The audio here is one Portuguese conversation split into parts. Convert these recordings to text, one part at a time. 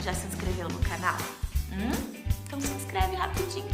Já se inscreveu no canal? Então se inscreve rapidinho,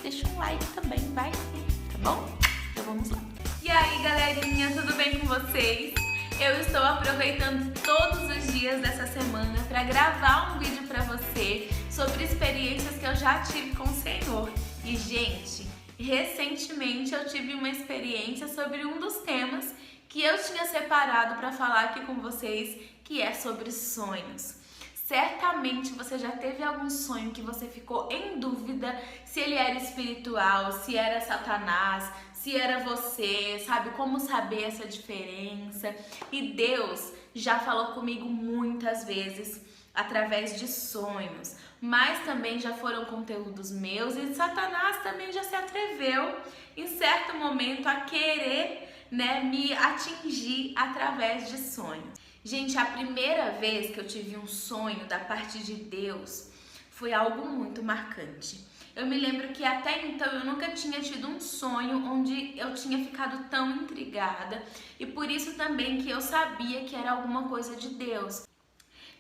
deixa um like também, vai, tá bom? Então vamos lá. E aí, galerinha, tudo bem com vocês? Eu estou aproveitando todos os dias dessa semana para gravar um vídeo para você sobre experiências que eu já tive com o Senhor. E, gente, recentemente eu tive uma experiência sobre um dos temas que eu tinha separado para falar aqui com vocês, que é sobre sonhos. Certamente você já teve algum sonho que você ficou em dúvida se ele era espiritual, se era Satanás, se era você, sabe? Como saber essa diferença? E Deus já falou comigo muitas vezes através de sonhos, mas também já foram conteúdos meus e Satanás também já se atreveu em certo momento a querer, me atingir através de sonhos. Gente, a primeira vez que eu tive um sonho da parte de Deus foi algo muito marcante. Eu me lembro que até então eu nunca tinha tido um sonho onde eu tinha ficado tão intrigada e por isso também que eu sabia que era alguma coisa de Deus.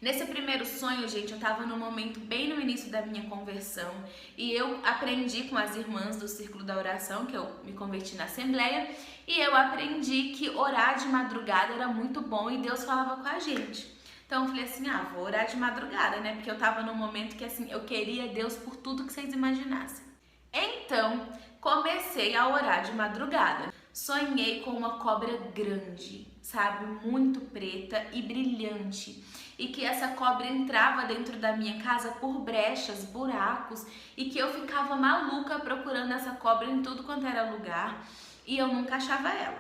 Nesse primeiro sonho, gente, eu estava num momento bem no início da minha conversão e eu aprendi com as irmãs do Círculo da Oração, que eu me converti na Assembleia, e eu aprendi que orar de madrugada era muito bom e Deus falava com a gente. Então eu falei assim, vou orar de madrugada, né? Porque eu estava num momento que assim, eu queria Deus por tudo que vocês imaginassem. Então, comecei a orar de madrugada. Sonhei com uma cobra grande, sabe? Muito preta e brilhante. E que essa cobra entrava dentro da minha casa por brechas, buracos, e que eu ficava maluca procurando essa cobra em tudo quanto era lugar e eu nunca achava ela.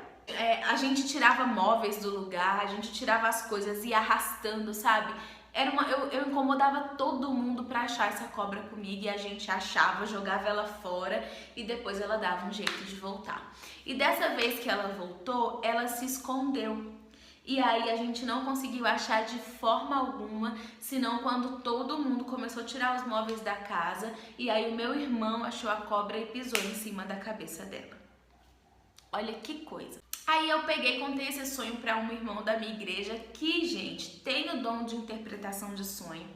A gente tirava móveis do lugar, a gente tirava as coisas e ia arrastando, sabe? Eu incomodava todo mundo pra achar essa cobra comigo e a gente achava, jogava ela fora e depois ela dava um jeito de voltar. E dessa vez que ela voltou, ela se escondeu. E aí a gente não conseguiu achar de forma alguma, senão quando todo mundo começou a tirar os móveis da casa e aí o meu irmão achou a cobra e pisou em cima da cabeça dela. Olha que coisa. Aí eu peguei e contei esse sonho para um irmão da minha igreja que, gente, tem o dom de interpretação de sonho.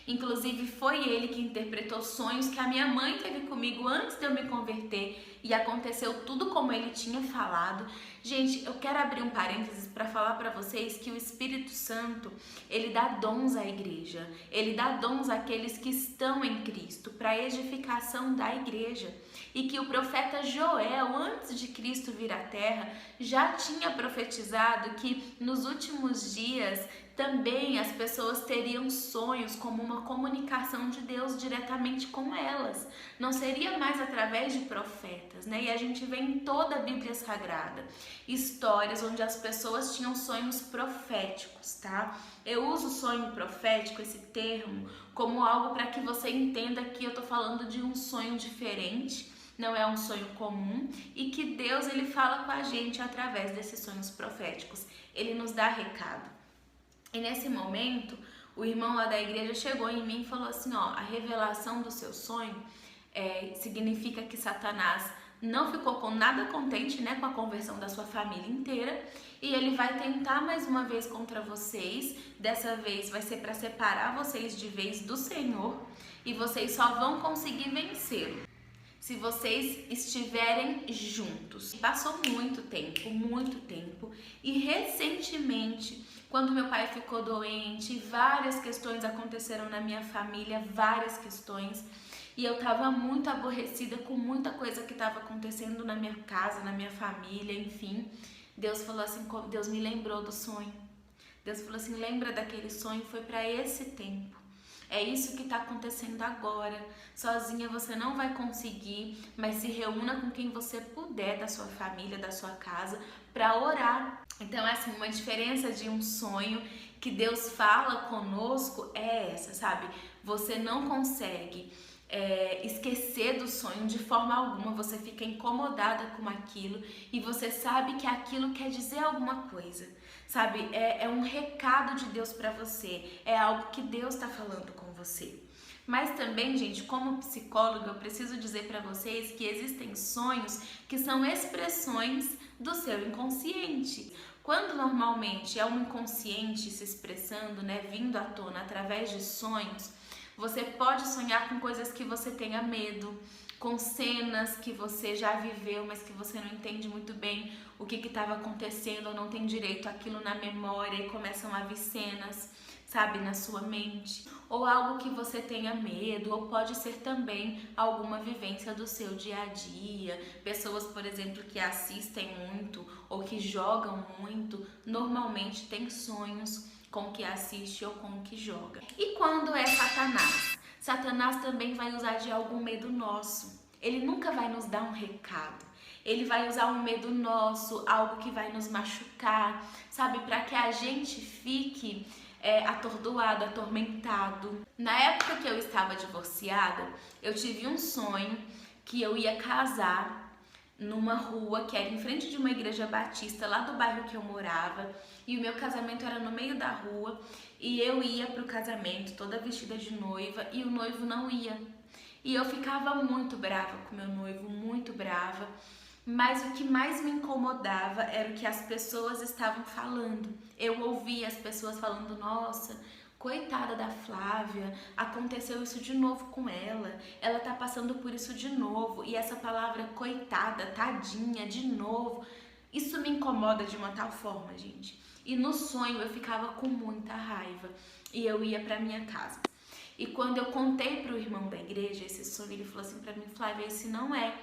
Inclusive foi ele que interpretou sonhos que a minha mãe teve comigo antes de eu me converter e aconteceu tudo como ele tinha falado. Gente, eu quero abrir um parênteses para falar para vocês que o Espírito Santo, ele dá dons à igreja, ele dá dons àqueles que estão em Cristo para a edificação da igreja. E que o profeta Joel, antes de Cristo vir à terra, já tinha profetizado que nos últimos dias também as pessoas teriam sonhos como uma comunicação de Deus diretamente com elas. Não seria mais através de profetas, E a gente vê em toda a Bíblia Sagrada histórias onde as pessoas tinham sonhos proféticos, tá? Eu uso sonho profético, esse termo, como algo para que você entenda que eu tô falando de um sonho diferente, não é um sonho comum e que Deus ele fala com a gente através desses sonhos proféticos. Ele nos dá recado. E nesse momento, o irmão lá da igreja chegou em mim e falou assim, a revelação do seu sonho significa que Satanás não ficou com nada contente, com a conversão da sua família inteira e ele vai tentar mais uma vez contra vocês. Dessa vez vai ser para separar vocês de vez do Senhor e vocês só vão conseguir vencê-lo se vocês estiverem juntos. Passou muito tempo e recentemente, quando meu pai ficou doente, várias questões aconteceram na minha família, várias questões, e eu tava muito aborrecida com muita coisa que tava acontecendo na minha casa, na minha família, enfim. Deus falou assim, Deus me lembrou do sonho. Deus falou assim, lembra daquele sonho, foi para esse tempo. É isso que está acontecendo agora. Sozinha você não vai conseguir, mas se reúna com quem você puder da sua família, da sua casa, para orar. Então, assim, uma diferença de um sonho que Deus fala conosco é essa, sabe? Você não consegue esquecer do sonho de forma alguma, você fica incomodada com aquilo e você sabe que aquilo quer dizer alguma coisa, sabe? É um recado de Deus para você, é algo que Deus está falando com você. Mas também, gente, como psicóloga, eu preciso dizer para vocês que existem sonhos que são expressões do seu inconsciente. Quando normalmente é um inconsciente se expressando, vindo à tona através de sonhos, Você pode sonhar com coisas que você tenha medo, com cenas que você já viveu, mas que você não entende muito bem o que estava acontecendo, ou não tem direito àquilo na memória e começam a vir cenas, sabe, na sua mente. Ou algo que você tenha medo, ou pode ser também alguma vivência do seu dia a dia. Pessoas, por exemplo, que assistem muito ou que jogam muito, normalmente têm sonhos com o que assiste ou com o que joga. E quando é Satanás? Satanás também vai usar de algum medo nosso. Ele nunca vai nos dar um recado. Ele vai usar um medo nosso, algo que vai nos machucar, sabe? Para que a gente fique atordoado, atormentado. Na época que eu estava divorciada, eu tive um sonho que eu ia casar numa rua que era em frente de uma igreja batista lá do bairro que eu morava, e o meu casamento era no meio da rua, e eu ia pro casamento toda vestida de noiva e o noivo não ia. E eu ficava muito brava com meu noivo, muito brava. Mas o que mais me incomodava era o que as pessoas estavam falando. Eu ouvia as pessoas falando: nossa, coitada da Flávia, aconteceu isso de novo com ela tá passando por isso de novo. E essa palavra coitada, tadinha, de novo, isso me incomoda de uma tal forma, gente. E no sonho eu ficava com muita raiva e eu ia pra minha casa. E quando eu contei pro irmão da igreja esse sonho, ele falou assim pra mim: Flávia, esse não é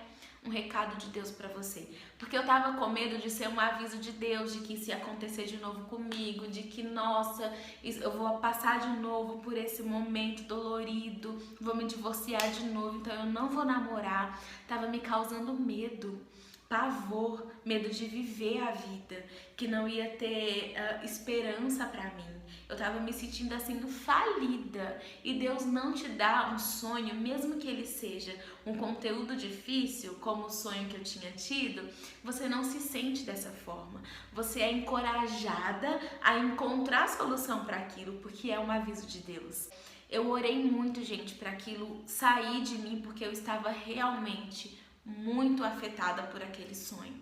um recado de Deus pra você. Porque eu tava com medo de ser um aviso de Deus, de que isso ia acontecer de novo comigo, de que, nossa, eu vou passar de novo por esse momento dolorido, vou me divorciar de novo, então eu não vou namorar. Tava me causando medo, pavor, medo de viver a vida, que não ia ter esperança pra mim. Eu tava me sentindo assim falida, e Deus não te dá um sonho, mesmo que ele seja um conteúdo difícil, como o sonho que eu tinha tido, você não se sente dessa forma. Você é encorajada a encontrar solução para aquilo, porque é um aviso de Deus. Eu orei muito, gente, para aquilo sair de mim, porque eu estava realmente muito afetada por aquele sonho.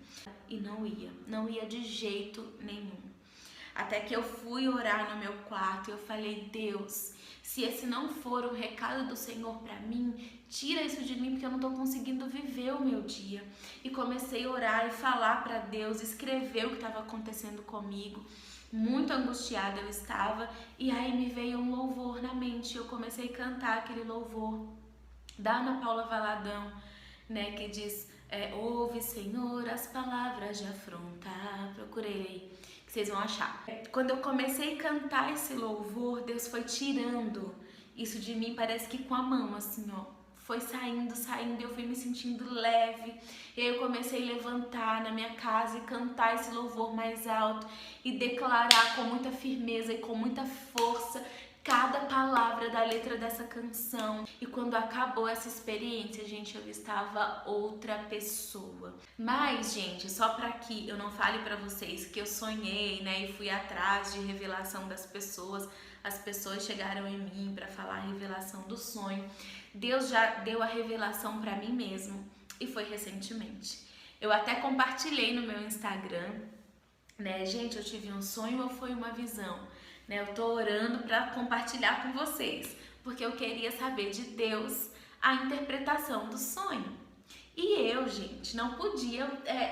E não ia de jeito nenhum. Até que eu fui orar no meu quarto e eu falei: Deus, se esse não for um recado do Senhor para mim, tira isso de mim, porque eu não tô conseguindo viver o meu dia. E comecei a orar e falar para Deus, escrever o que estava acontecendo comigo. Muito angustiada eu estava, e aí me veio um louvor na mente. Eu comecei a cantar aquele louvor da Ana Paula Valadão, né, que diz: ouve, Senhor, as palavras de afronta. Procurei aí, que vocês vão achar. Quando eu comecei a cantar esse louvor, Deus foi tirando isso de mim, parece que com a mão, assim, ó. Foi saindo, eu fui me sentindo leve. E aí eu comecei a levantar na minha casa e cantar esse louvor mais alto e declarar com muita firmeza e com muita força cada palavra da letra dessa canção. E quando acabou essa experiência, gente, eu estava outra pessoa. Mas, gente, só pra que eu não fale pra vocês que eu sonhei, né, e fui atrás de revelação das pessoas, as pessoas chegaram em mim pra falar a revelação do sonho. Deus já deu a revelação pra mim mesmo, e foi recentemente. Eu até compartilhei no meu Instagram, né, gente, eu tive um sonho ou foi uma visão? Eu tô orando para compartilhar com vocês, porque eu queria saber de Deus a interpretação do sonho. E eu, gente, não podia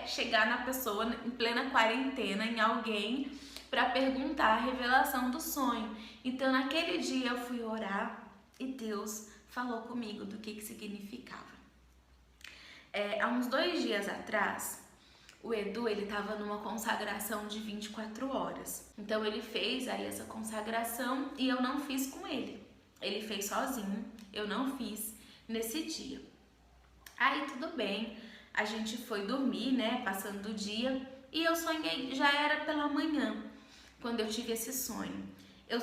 chegar na pessoa em plena quarentena, em alguém, para perguntar a revelação do sonho. Então, naquele dia eu fui orar e Deus falou comigo do que significava. Há uns 2 dias atrás, o Edu, ele tava numa consagração de 24 horas. Então ele fez aí essa consagração e eu não fiz com ele. Ele fez sozinho, eu não fiz nesse dia. Aí tudo bem, a gente foi dormir, né, passando o dia, e eu sonhei, já era pela manhã, quando eu tive esse sonho.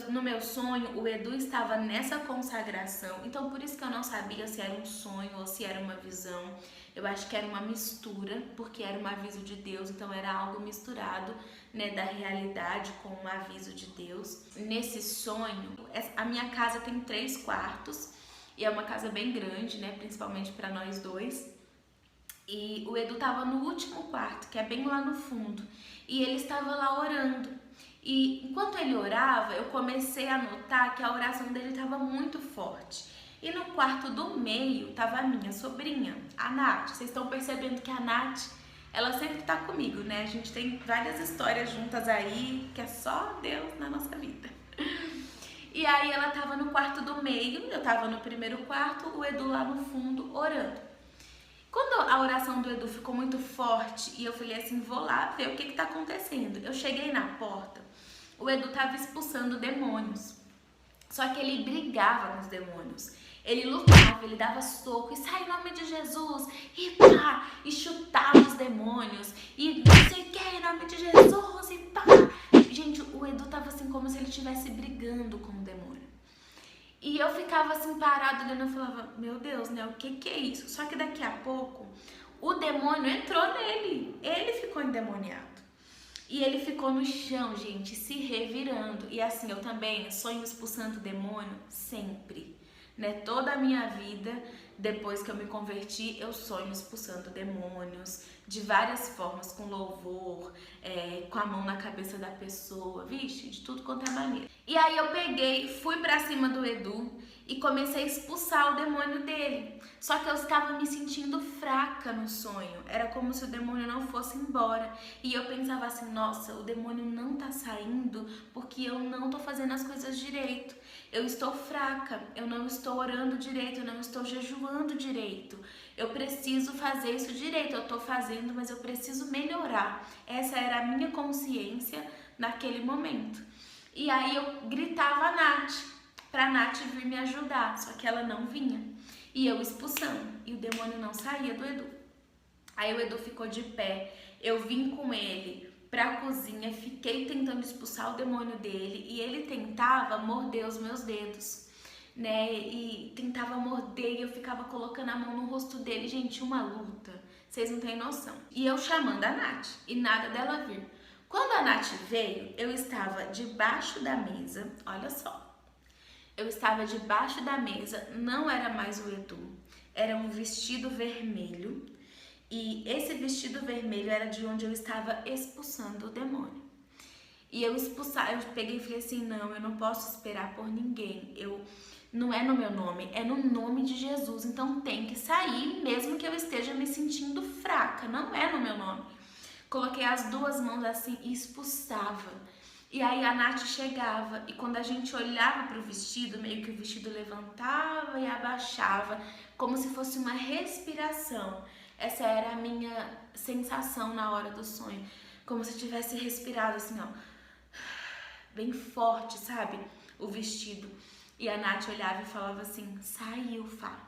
No meu sonho, o Edu estava nessa consagração, então por isso que eu não sabia se era um sonho ou se era uma visão. Eu acho que era uma mistura, porque era um aviso de Deus, então era algo misturado, né, da realidade com um aviso de Deus. Nesse sonho, a minha casa tem 3 quartos, e é uma casa bem grande, né, principalmente para nós dois. E o Edu estava no último quarto, que é bem lá no fundo, e ele estava lá orando. E enquanto ele orava, eu comecei a notar que a oração dele estava muito forte. E no quarto do meio estava a minha sobrinha, a Nath. Vocês estão percebendo que a Nath, ela sempre tá comigo, né? A gente tem várias histórias juntas aí, que é só Deus na nossa vida. E aí ela tava no quarto do meio, eu tava no primeiro quarto, o Edu lá no fundo orando. Quando a oração do Edu ficou muito forte e eu falei assim, vou lá ver o que tá acontecendo. Eu cheguei na porta, o Edu tava expulsando demônios. Só que ele brigava com os demônios. Ele lutava, ele dava soco e sai em nome de Jesus, e pá, e chutava os demônios, e não sei o que, em nome de Jesus, e pá. Gente, o Edu tava assim como se ele estivesse brigando com o demônio. E eu ficava assim parado olhando, eu falava, meu Deus, né, o que é isso? Só que daqui a pouco, o demônio entrou nele, ele ficou endemoniado. E ele ficou no chão, gente, se revirando. E assim, eu também sonho expulsando o demônio sempre. Né? Toda a minha vida, depois que eu me converti, eu sonho expulsando demônios de várias formas, com louvor, com a mão na cabeça da pessoa, vixe, de tudo quanto é maneira. E aí eu peguei, fui pra cima do Edu e comecei a expulsar o demônio dele. Só que eu estava me sentindo fraca no sonho, era como se o demônio não fosse embora. E eu pensava assim, nossa, o demônio não tá saindo porque eu não tô fazendo as coisas direito. Eu estou fraca, eu não estou orando direito, eu não estou jejuando direito. Eu preciso fazer isso direito, eu tô fazendo, mas eu preciso melhorar. Essa era a minha consciência naquele momento. E aí eu gritava a Nath, pra Nath vir me ajudar, só que ela não vinha. E eu expulsando, e o demônio não saía do Edu. Aí o Edu ficou de pé, eu vim com ele pra cozinha, fiquei tentando expulsar o demônio dele, e ele tentava morder os meus dedos, né, e tentava morder, e eu ficava colocando a mão no rosto dele, gente, uma luta, vocês não têm noção. E eu chamando a Nath, e nada dela vir. Quando a Nath veio, eu estava debaixo da mesa, olha só, eu estava debaixo da mesa, não era mais o Edu, era um vestido vermelho, e esse vestido vermelho era de onde eu estava expulsando o demônio. E eu peguei e falei assim, não, eu não posso esperar por ninguém, não é no meu nome, é no nome de Jesus, então tem que sair, mesmo que eu esteja me sentindo fraca, não é no meu nome. Coloquei as duas mãos assim e expulsava. E aí a Nath chegava e quando a gente olhava para o vestido, meio que o vestido levantava e abaixava, como se fosse uma respiração. Essa era a minha sensação na hora do sonho, como se tivesse respirado assim, ó, bem forte, sabe? O vestido. E a Nath olhava e falava assim, saiu, Fá.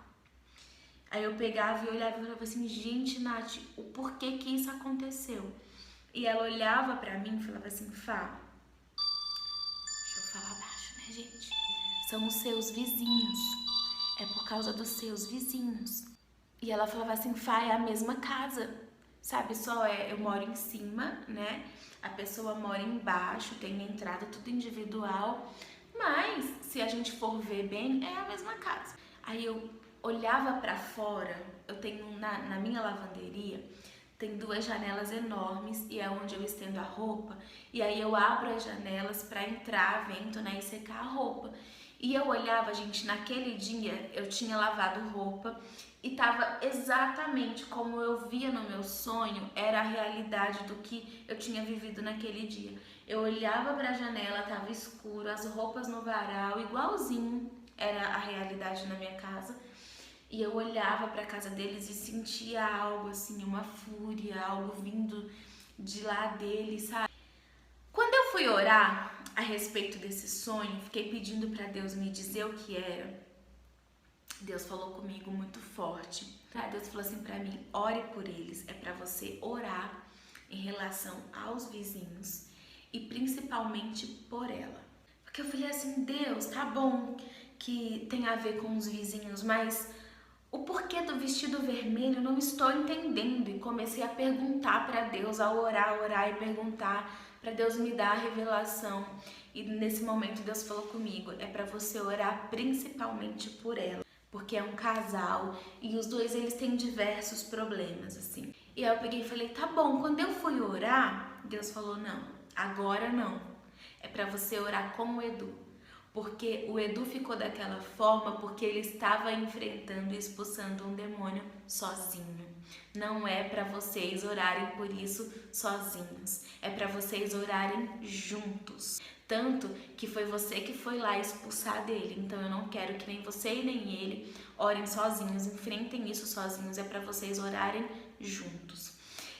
Aí eu pegava e olhava e falava assim, gente, Nath, o porquê que isso aconteceu? E ela olhava pra mim e falava assim, Fá, deixa eu falar baixo, né, gente? São os seus vizinhos, é por causa dos seus vizinhos. E ela falava assim, Fá, é a mesma casa, sabe? Eu moro em cima, né? A pessoa mora embaixo, tem entrada, tudo individual. Mas, se a gente for ver bem, é a mesma casa. Aí eu olhava pra fora, eu tenho na minha lavanderia, tem duas janelas enormes e é onde eu estendo a roupa. E aí eu abro as janelas pra entrar vento, né, e secar a roupa. E eu olhava, gente, naquele dia eu tinha lavado roupa e tava exatamente como eu via no meu sonho, era a realidade do que eu tinha vivido naquele dia. Eu olhava pra janela, tava escuro, as roupas no varal, igualzinho era a realidade na minha casa. E eu olhava pra casa deles e sentia algo assim, uma fúria, algo vindo de lá deles, sabe? Quando eu fui orar a respeito desse sonho, fiquei pedindo pra Deus me dizer o que era. Deus falou comigo muito forte. Deus falou assim pra mim, ore por eles. É pra você orar em relação aos vizinhos e principalmente por ela. Porque eu falei assim, Deus, tá bom que tem a ver com os vizinhos, mas o porquê do vestido vermelho eu não estou entendendo. E comecei a perguntar para Deus, a orar e perguntar para Deus me dar a revelação. E nesse momento Deus falou comigo, é para você orar principalmente por ela, porque é um casal e os dois eles têm diversos problemas assim. E aí eu peguei e falei, tá bom. Quando eu fui orar, Deus falou, não, agora não. É para você orar como o Edu. Porque o Edu ficou daquela forma porque ele estava enfrentando e expulsando um demônio sozinho. Não é para vocês orarem por isso sozinhos. É para vocês orarem juntos. Tanto que foi você que foi lá expulsar dele. Então eu não quero que nem você e nem ele orem sozinhos, enfrentem isso sozinhos. É para vocês orarem juntos.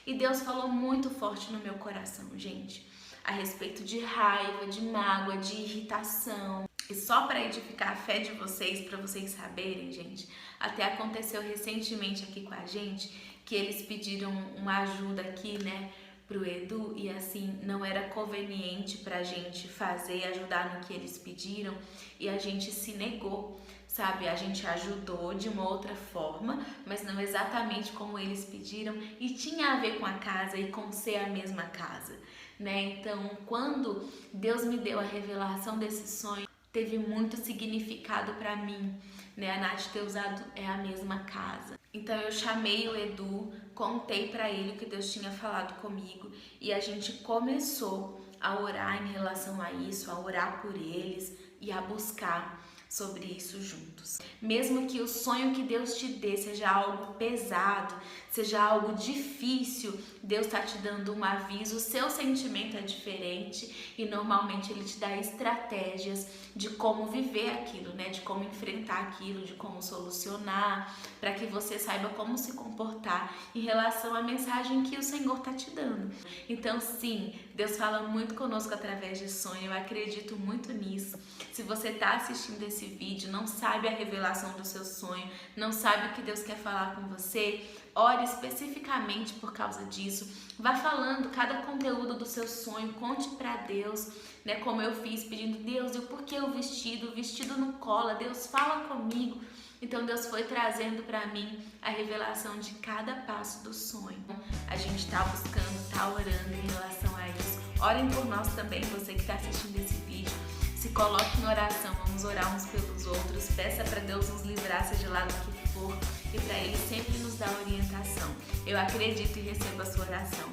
E Deus falou muito forte no meu coração, gente, a respeito de raiva, de mágoa, de irritação. E só para edificar a fé de vocês, para vocês saberem, gente, até aconteceu recentemente aqui com a gente, que eles pediram uma ajuda aqui, né, pro Edu, e assim, não era conveniente pra gente fazer e ajudar no que eles pediram, e a gente se negou, sabe? A gente ajudou de uma outra forma, mas não exatamente como eles pediram, e tinha a ver com a casa e com ser a mesma casa, né? Então, quando Deus me deu a revelação desse sonho, teve muito significado pra mim, né? A Nath ter usado é a mesma casa. Então eu chamei o Edu, contei pra ele o que Deus tinha falado comigo e a gente começou a orar em relação a isso, a orar por eles e a buscar sobre isso juntos. Mesmo que o sonho que Deus te dê seja algo pesado, seja algo difícil, Deus está te dando um aviso, o seu sentimento é diferente e normalmente Ele te dá estratégias de como viver aquilo, né? De como enfrentar aquilo, de como solucionar, para que você saiba como se comportar em relação à mensagem que o Senhor está te dando. Então sim, Deus fala muito conosco através de sonho, eu acredito muito nisso. Se você está assistindo esse vídeo, não sabe a revelação do seu sonho, não sabe o que Deus quer falar com você, ore especificamente por causa disso. Vá falando cada conteúdo do seu sonho, conte para Deus, né? Como eu fiz, pedindo, Deus, e o porquê o vestido não cola, Deus fala comigo. Então Deus foi trazendo para mim a revelação de cada passo do sonho. A gente tá buscando, tá orando em relação a isso. Orem por nós também, você que está assistindo esse vídeo. Se coloque em oração, vamos orar uns pelos outros. Peça para Deus nos livrar, seja lá do que for, e para Ele sempre nos dar orientação. Eu acredito e recebo a sua oração.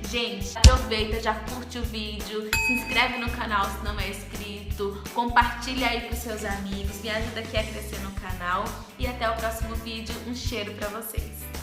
Gente, aproveita, já curte o vídeo, se inscreve no canal se não é inscrito, compartilha aí com seus amigos, me ajuda aqui a crescer no canal e até o próximo vídeo. Um cheiro para vocês.